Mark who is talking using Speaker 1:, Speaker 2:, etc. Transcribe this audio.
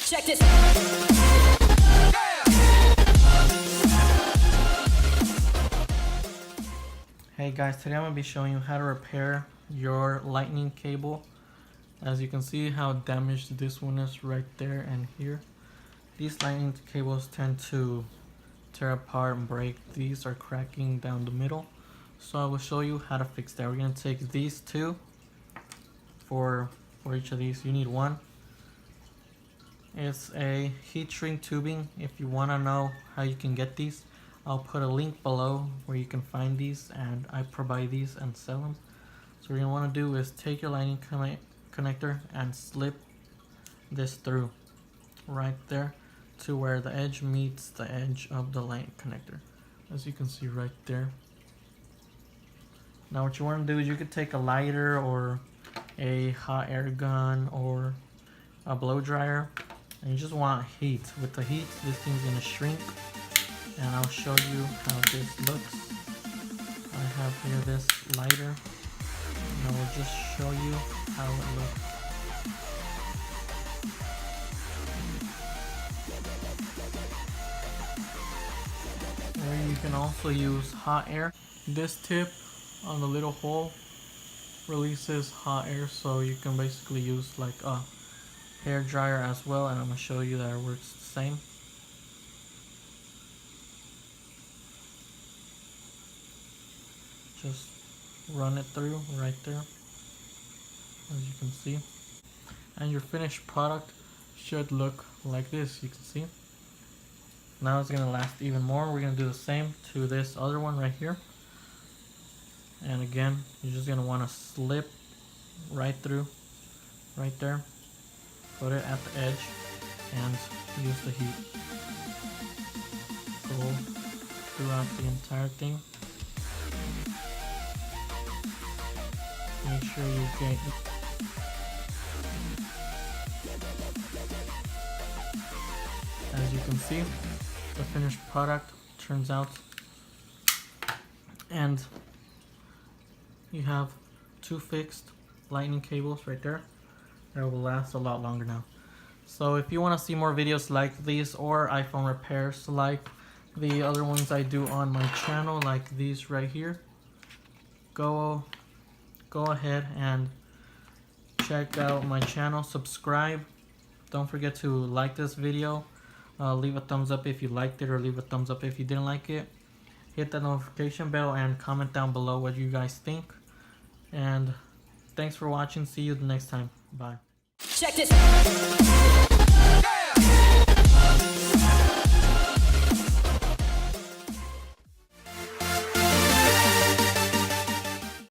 Speaker 1: Check this.
Speaker 2: Hey guys, today I'm going to be showing you how to repair your lightning cable. As you can see how damaged this one is right there and here. These lightning cables tend to tear apart and break. These are cracking down the middle. So I will show you how to fix that. We're going to take these two. For each of these you need one. It's a heat shrink tubing. If you want to know how you can get these, I'll put a link below where you can find these, and I provide these and sell them. So what you're going to want to do is take your lightning connector and slip this through right there to where the edge meets the edge of the lightning connector, as you can see right there. Now what you want to do is you could take a lighter or a hot air gun or a blow dryer, and you just want heat. With the heat, this thing's gonna shrink, and I'll show you how this looks. I have here this lighter, and I will just show you how it looks. Or you can also use hot air. This tip on the little hole releases hot air, so you can basically use like a hair dryer as well, and I'm going to show you that it works the same. Just run it through right there, as you can see, and your finished product should look like this. You can see now it's going to last even more. We're going to do the same to this other one right here. And again, you're just going to want to slip right through, right there. Put it at the edge and use the heat. Go throughout the entire thing. Make sure you get as you can see, the finished product turns out, and you have two fixed lightning cables right there that will last a lot longer now. So if you want to see more videos like these or iPhone repairs like the other ones I do on my channel, like these right here, go ahead and check out my channel, subscribe. Don't forget to like this video, leave a thumbs up if you liked it, or leave a thumbs up if you didn't like it. Hit the notification bell and comment down below what you guys think. And thanks for watching. See you the next time. Bye.
Speaker 1: Check this.